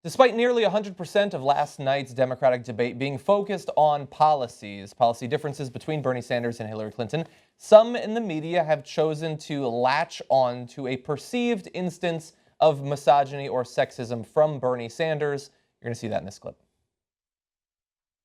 Despite nearly 100% of last night's Democratic debate being focused on policy differences between Bernie Sanders and Hillary Clinton, some in the media have chosen to latch on to a perceived instance of misogyny or sexism from Bernie Sanders. You're going to see that in this clip.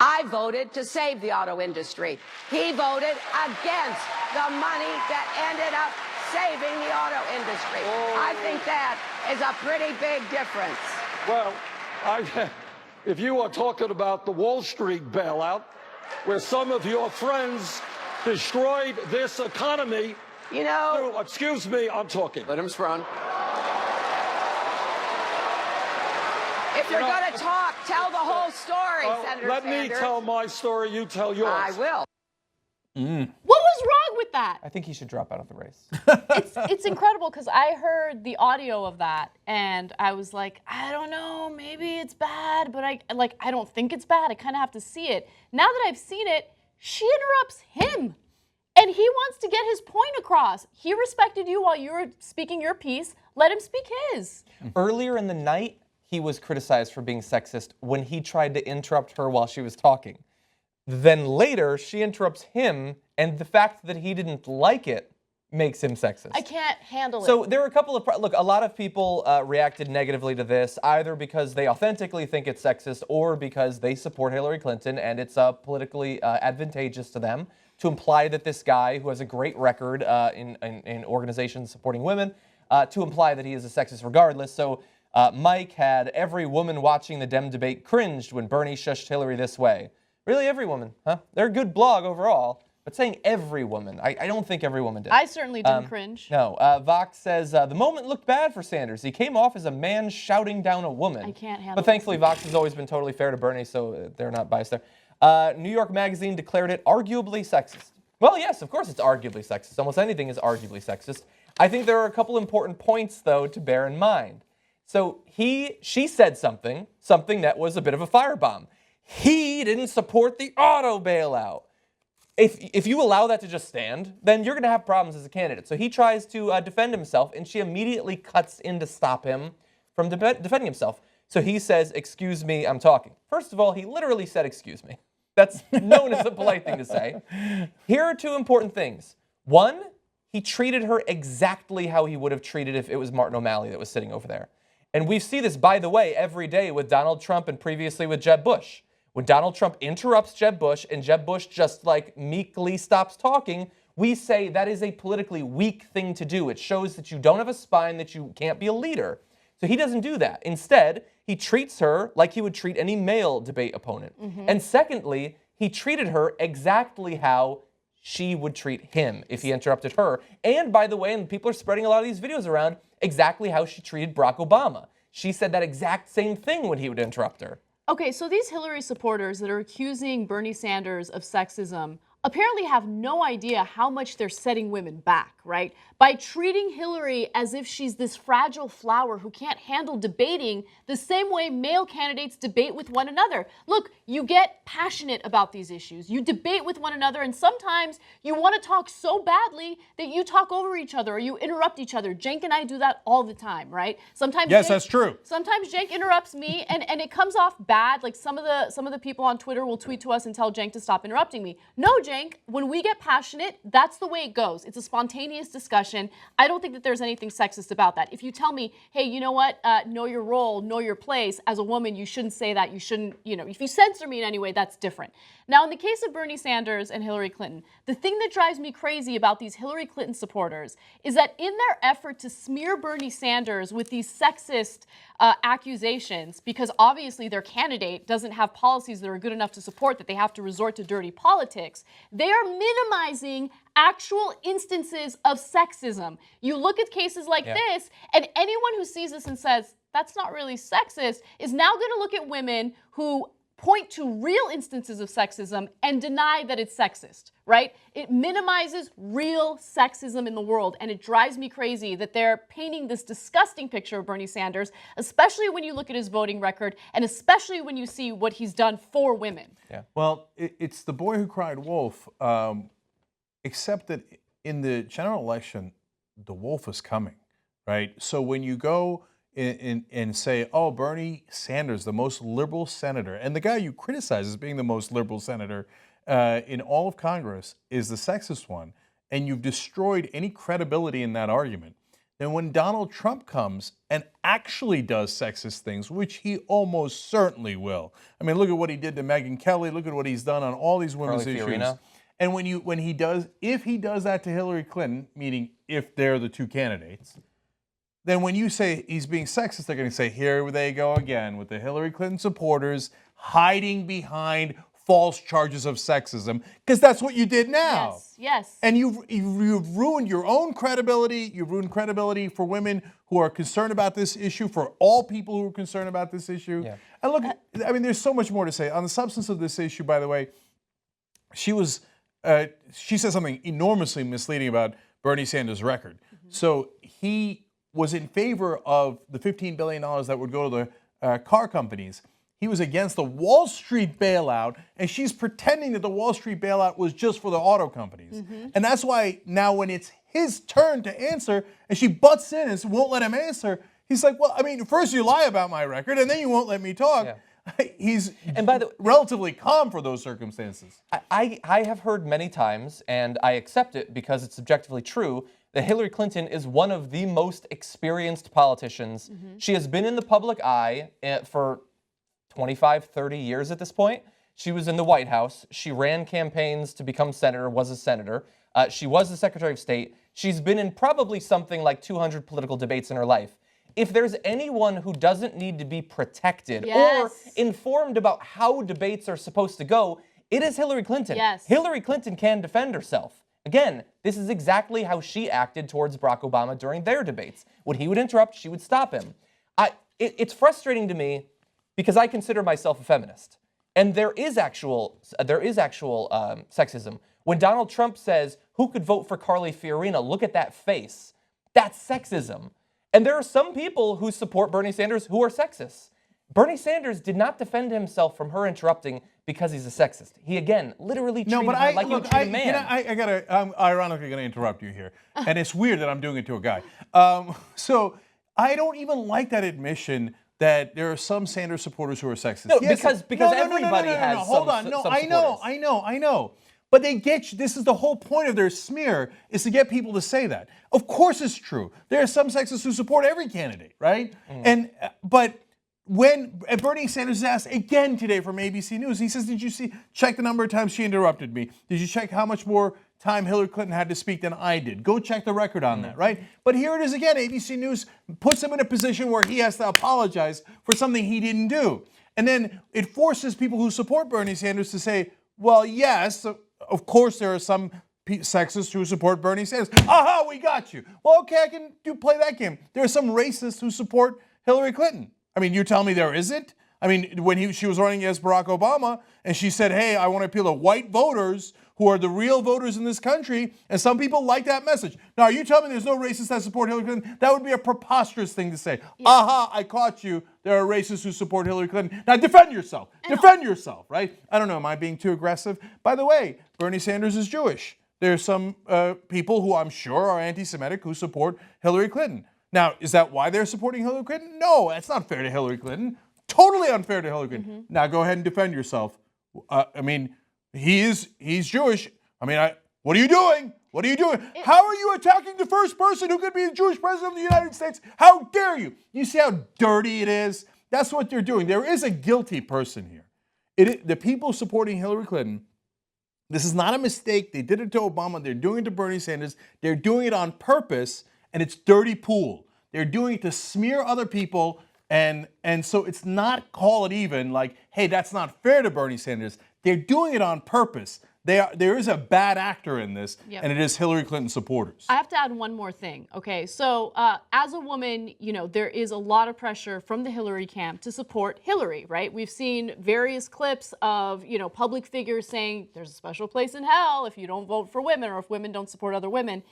I voted to save the auto industry. He voted against the money that ended up saving the auto industry. I think that is a pretty big difference. Well, if you are talking about the Wall Street bailout, where some of your friends destroyed this economy, you know... Excuse me, I'm talking. Let him run. If you're going to talk, tell the whole story, Senator Let Sanders. me tell my story, you tell yours. I will. What was wrong with that? I think he should drop out of the race. It's incredible because I heard the audio of that and I was like, I don't know, maybe it's bad, but I don't think it's bad. I kind of have to see it. Now that I've seen it, she interrupts him. And he wants to get his point across. He respected you while you were speaking your piece. Let him speak his. Earlier in the night, he was criticized for being sexist when he tried to interrupt her while she was talking. Then later, she interrupts him, and the fact that he didn't like it makes him sexist. I can't handle it. So there were a couple of, look, a lot of people reacted negatively to this, either because they authentically think it's sexist or because they support Hillary Clinton and it's politically advantageous to them to imply that this guy, who has a great record in organizations supporting women, to imply that he is a sexist regardless. So Mike had every woman watching the Dem debate cringed when Bernie shushed Hillary this way. Really, every woman, huh? They're a good blog overall, but saying every woman, I don't think every woman did. I certainly didn't cringe. No. Vox says, the moment looked bad for Sanders. He came off as a man shouting down a woman. I can't handle But thankfully, Vox has always been totally fair to Bernie, so they're not biased there. New York Magazine declared it arguably sexist. Well, yes, of course it's arguably sexist. Almost anything is arguably sexist. I think there are a couple important points, though, to bear in mind. So she said something that was a bit of a firebomb. He didn't support the auto bailout. If you allow that to just stand, then you're going to have problems as a candidate. So he tries to defend himself, and she immediately cuts in to stop him from defending himself. So he says, "Excuse me, I'm talking." First of all, he literally said, "Excuse me." That's known as a polite thing to say. Here are two important things. One, he treated her exactly how he would have treated if it was Martin O'Malley that was sitting over there. And we see this, by the way, every day with Donald Trump and previously with Jeb Bush. When Donald Trump interrupts Jeb Bush and Jeb Bush just meekly stops talking, we say that is a politically weak thing to do. It shows that you don't have a spine, that you can't be a leader. So he doesn't do that. Instead, he treats her like he would treat any male debate opponent. And secondly, he treated her exactly how she would treat him if he interrupted her. And by the way, and people are spreading a lot of these videos around, exactly how she treated Barack Obama. She said that exact same thing when he would interrupt her. Okay, so these Hillary supporters that are accusing Bernie Sanders of sexism apparently have no idea how much they're setting women back, right? By treating Hillary as if she's this fragile flower who can't handle debating the same way male candidates debate with one another. Look, you get passionate about these issues. You debate with one another, and sometimes you want to talk so badly that you talk over each other or you interrupt each other. Cenk and I do that all the time, right? Sometimes yes, that's true. Sometimes Cenk interrupts me, and it comes off bad. Like some of the people on Twitter will tweet to us and tell Cenk to stop interrupting me. No, Cenk, when we get passionate, that's the way it goes. It's a spontaneous discussion. I don't think that there's anything sexist about that. If you tell me, hey, you know what, know your role, know your place, as a woman, you shouldn't say that. You shouldn't, if you censor me in any way, that's different. Now, in the case of Bernie Sanders and Hillary Clinton, the thing that drives me crazy about these Hillary Clinton supporters is that in their effort to smear Bernie Sanders with these sexist accusations, because obviously their candidate doesn't have policies that are good enough to support that they have to resort to dirty politics, they are minimizing actual instances of sexism. You look at cases like this, and anyone who sees this and says, that's not really sexist, is now going to look at women who point to real instances of sexism and deny that it's sexist, right? It minimizes real sexism in the world, and it drives me crazy that they're painting this disgusting picture of Bernie Sanders, especially when you look at his voting record, and especially when you see what he's done for women. Yeah. Well, it's the boy who cried wolf, except that in the general election, the wolf is coming, right? So when you go and say, oh, Bernie Sanders, the most liberal senator, and the guy you criticize as being the most liberal senator in all of Congress is the sexist one, and you've destroyed any credibility in that argument, then when Donald Trump comes and actually does sexist things, which he almost certainly will. I mean, look at what he did to Megyn Kelly. Look at what he's done on all these women's issues. Fiorina. And if he does that to Hillary Clinton, meaning if they're the two candidates, then when you say he's being sexist, they're going to say, here they go again with the Hillary Clinton supporters hiding behind false charges of sexism, because that's what you did now. Yes, yes. And you've ruined your own credibility. You've ruined credibility for women who are concerned about this issue, for all people who are concerned about this issue. Yeah. And look, I mean, there's so much more to say. On the substance of this issue, by the way, she said something enormously misleading about Bernie Sanders' record. So he was in favor of the $15 billion that would go to the car companies. He was against the Wall Street bailout, and she's pretending that the Wall Street bailout was just for the auto companies. And that's why now when it's his turn to answer, and she butts in and won't let him answer, he's like, well, I mean, first you lie about my record, and then you won't let me talk. Yeah. He's relatively calm for those circumstances. I have heard many times, and I accept it because it's objectively true, that Hillary Clinton is one of the most experienced politicians. She has been in the public eye for 25, 30 years at this point. She was in the White House. She ran campaigns to become senator, was a senator. She was the Secretary of State. She's been in probably something like 200 political debates in her life. If there's anyone who doesn't need to be protected or informed about how debates are supposed to go, it is Hillary Clinton. Hillary Clinton can defend herself. Again, this is exactly how she acted towards Barack Obama during their debates. When he would interrupt, she would stop him. It's frustrating to me because I consider myself a feminist. And there is actual sexism. When Donald Trump says, who could vote for Carly Fiorina? Look at that face. That's sexism. And there are some people who support Bernie Sanders who are sexist. Bernie Sanders did not defend himself from her interrupting because he's a sexist. He, again, literally treated her like you treat a man. I'm ironically going to interrupt you here. And it's weird that I'm doing it to a guy. So I don't even like that admission that there are some Sanders supporters who are sexist. No, because everybody has some. Hold on. No, I know. But they get you. This is the whole point of their smear, is to get people to say that. Of course it's true. There are some sexists who support every candidate, right? But when Bernie Sanders is asked again today from ABC News, he says, did you check the number of times she interrupted me? Did you check how much more time Hillary Clinton had to speak than I did? Go check the record on that, right? But here it is again. ABC News puts him in a position where he has to apologize for something he didn't do. And then it forces people who support Bernie Sanders to say, well, yes, of course there are some sexists who support Bernie Sanders. Aha, we got you. Well, okay, I can play that game. There are some racists who support Hillary Clinton. I mean, you tell me there isn't? I mean, when she was running against Barack Obama and she said, hey, I want to appeal to white voters who are the real voters in this country, and some people like that message. Now, are you telling me there's no racists that support Hillary Clinton? That would be a preposterous thing to say. Yeah. Aha, I caught you. There are racists who support Hillary Clinton. Now, defend yourself. Defend yourself, right? I don't know. Am I being too aggressive? By the way, Bernie Sanders is Jewish. There are some people who I'm sure are anti-Semitic who support Hillary Clinton. Now, is that why they're supporting Hillary Clinton? No, that's not fair to Hillary Clinton. Totally unfair to Hillary Clinton. Now, go ahead and defend yourself. I mean, he's Jewish. I mean, what are you doing? What are you doing? How are you attacking the first person who could be the Jewish president of the United States? How dare you? You see how dirty it is? That's what they're doing. There is a guilty person here. The people supporting Hillary Clinton, this is not a mistake. They did it to Obama. They're doing it to Bernie Sanders. They're doing it on purpose, and it's dirty pool. They're doing it to smear other people, and so it's not call it even like, hey, that's not fair to Bernie Sanders. They're doing it on purpose. There is a bad actor in this, and it is Hillary Clinton supporters. I have to add one more thing. Okay, so as a woman, there is a lot of pressure from the Hillary camp to support Hillary, right? We've seen various clips of, public figures saying there's a special place in hell if you don't vote for women or if women don't support other women.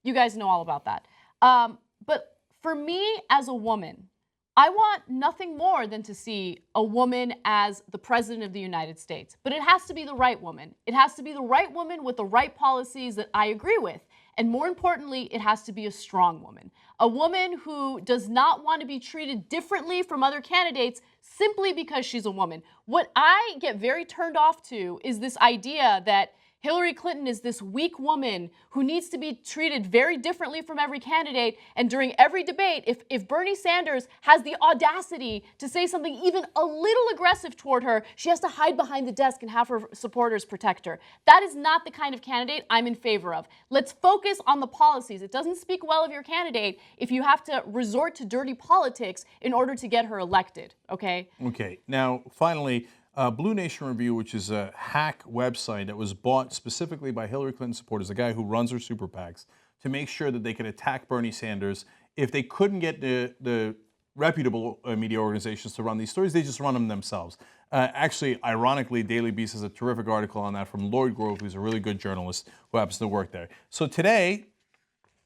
You guys know all about that. But for me as a woman, I want nothing more than to see a woman as the president of the United States. But it has to be the right woman. It has to be the right woman with the right policies that I agree with. And more importantly, it has to be a strong woman. A woman who does not want to be treated differently from other candidates simply because she's a woman. What I get very turned off to is this idea that Hillary Clinton is this weak woman who needs to be treated very differently from every candidate. And during every debate, if Bernie Sanders has the audacity to say something even a little aggressive toward her, she has to hide behind the desk and have her supporters protect her. That is not the kind of candidate I'm in favor of. Let's focus on the policies. It doesn't speak well of your candidate if you have to resort to dirty politics in order to get her elected, okay? Okay, now finally, Blue Nation Review, which is a hack website that was bought specifically by Hillary Clinton supporters, the guy who runs her super PACs, to make sure that they could attack Bernie Sanders. If they couldn't get the reputable media organizations to run these stories, they just run them themselves. Actually, ironically, Daily Beast has a terrific article on that from Lloyd Grove, who's a really good journalist who happens to work there. So today,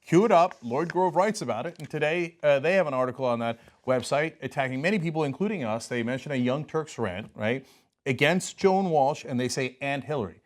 cue it up, Lloyd Grove writes about it, and today they have an article on that website attacking many people, including us. They mention a Young Turks rant, right, against Joan Walsh, and they say, and Hillary.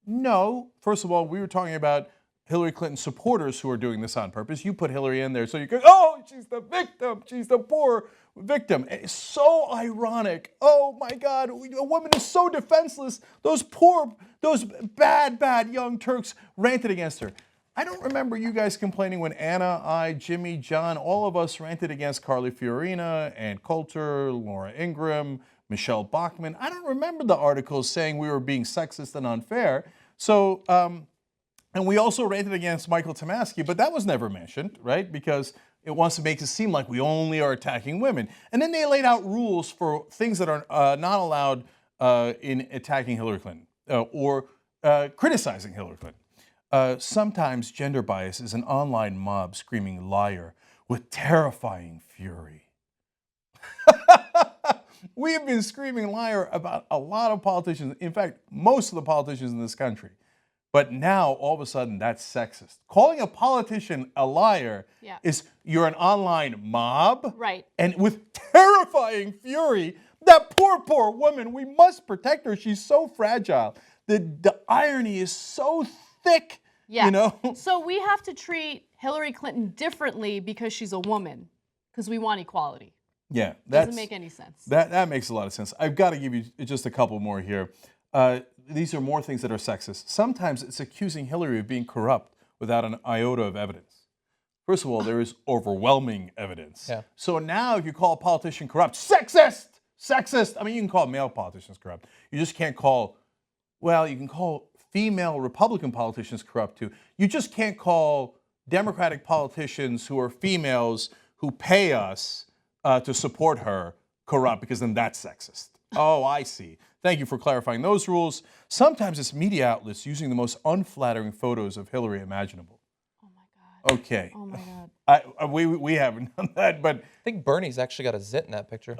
No, first of all, we were talking about Hillary Clinton supporters who are doing this on purpose. You put Hillary in there so you could, oh, she's the victim, she's the poor victim. It's so ironic. Oh my God, a woman is so defenseless. Those bad Young Turks ranted against her. I don't remember you guys complaining when Anna, I, Jimmy, John, all of us ranted against Carly Fiorina, Ann Coulter, Laura Ingraham, Michelle Bachmann. I don't remember the articles saying we were being sexist and unfair. So, and we also ranted against Michael Tomasky, but that was never mentioned, right? Because it wants to make it seem like we only are attacking women. And then they laid out rules for things that are not allowed in attacking Hillary Clinton or criticizing Hillary Clinton. Sometimes gender bias is an online mob screaming liar with terrifying fury. We have been screaming liar about a lot of politicians. In fact, most of the politicians in this country. But now, all of a sudden, that's sexist. Calling a politician a liar is you're an online mob. Right. And with terrifying fury, that poor woman, we must protect her. She's so fragile. The irony is so thick, you know? So we have to treat Hillary Clinton differently because she's a woman, because we want equality. Yeah, doesn't make any sense. That makes a lot of sense. I've got to give you just a couple more here. These are more things that are sexist. Sometimes it's accusing Hillary of being corrupt without an iota of evidence. First of all, there is overwhelming evidence. Yeah. So now if you call a politician corrupt, sexist! Sexist! I mean, you can call male politicians corrupt. You just can't call, well, you can call female Republican politicians corrupt too. You just can't call Democratic politicians who are females who pay us to support her corrupt, because then that's sexist. Oh, I see. Thank you for clarifying those rules. Sometimes it's media outlets using the most unflattering photos of Hillary imaginable. Oh my God. Okay. Oh my God. We haven't done that, but I think Bernie's actually got a zit in that picture.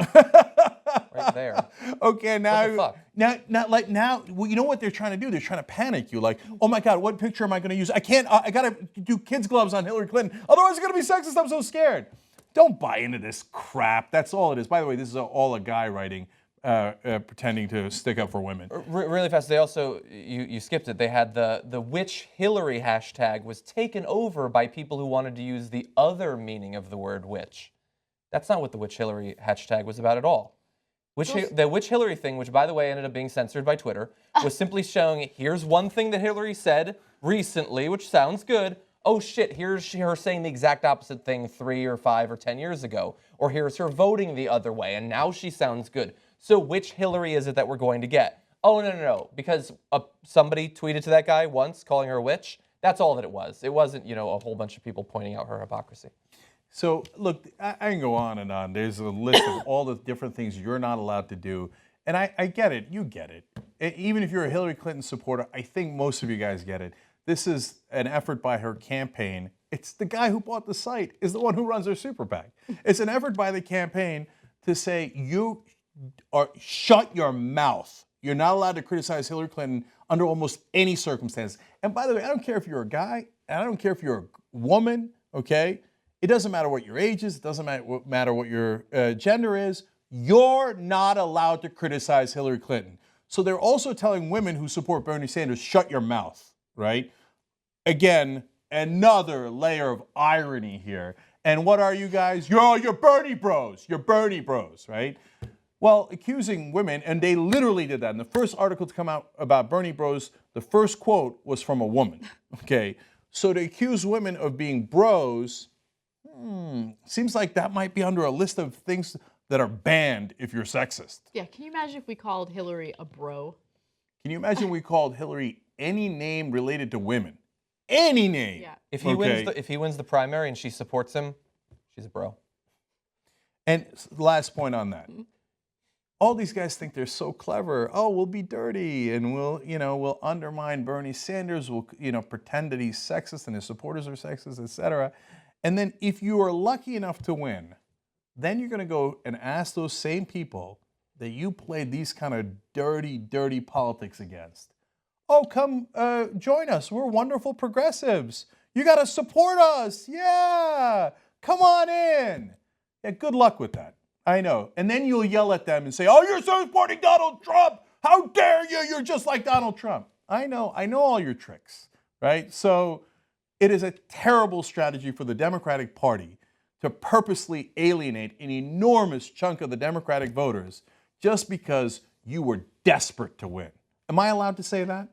Right there. okay, now, What the fuck? now, well, you know what they're trying to do? They're trying to panic you. Like, oh my God, what picture am I going to use? I can't. I got to do kids' gloves on Hillary Clinton. Otherwise, it's going to be sexist. I'm so scared. Don't buy into this crap. That's all it is. By the way, this is all a guy writing, pretending to stick up for women. Really fast, they also, you skipped it, they had the witch Hillary hashtag was taken over by people who wanted to use the other meaning of the word witch. That's not what the witch Hillary hashtag was about at all. The witch Hillary thing, which by the way ended up being censored by Twitter, was simply showing, here's one thing that Hillary said recently, which sounds good. Oh shit, here's her saying the exact opposite thing 3 or 5 or 10 years ago. Or here's her voting the other way, and now she sounds good. So which Hillary is it that we're going to get? Oh, no, because somebody tweeted to that guy once calling her a witch. That's all that it was. It wasn't, a whole bunch of people pointing out her hypocrisy. So, look, I can go on and on. There's a list of all the different things you're not allowed to do. And I get it. You get it. Even if you're a Hillary Clinton supporter, I think most of you guys get it. This is an effort by her campaign. It's the guy who bought the site is the one who runs her super PAC. It's an effort by the campaign to say, shut your mouth. You're not allowed to criticize Hillary Clinton under almost any circumstance. And by the way, I don't care if you're a guy, and I don't care if you're a woman, okay? It doesn't matter what your age is. It doesn't matter what your gender is. You're not allowed to criticize Hillary Clinton. So they're also telling women who support Bernie Sanders, shut your mouth, right? Again, another layer of irony here. And what are you guys? You're Bernie bros. You're Bernie bros, right? Well, accusing women, and they literally did that. In the first article to come out about Bernie bros, the first quote was from a woman, okay? So to accuse women of being bros, seems like that might be under a list of things that are banned if you're sexist. Yeah, can you imagine if we called Hillary a bro? Can you imagine we called Hillary any name related to women? Any name. Yeah. If he wins the primary and she supports him, she's a bro. And last point on that. All these guys think they're so clever. Oh, we'll be dirty and we'll undermine Bernie Sanders. We'll, pretend that he's sexist and his supporters are sexist, etc. And then if you are lucky enough to win, then you're going to go and ask those same people that you played these kind of dirty, dirty politics against. Oh, come join us. We're wonderful progressives. You got to support us. Yeah. Come on in. Yeah, good luck with that. I know. And then you'll yell at them and say, oh, you're supporting Donald Trump. How dare you? You're just like Donald Trump. I know all your tricks, right? So it is a terrible strategy for the Democratic Party to purposely alienate an enormous chunk of the Democratic voters just because you were desperate to win. Am I allowed to say that?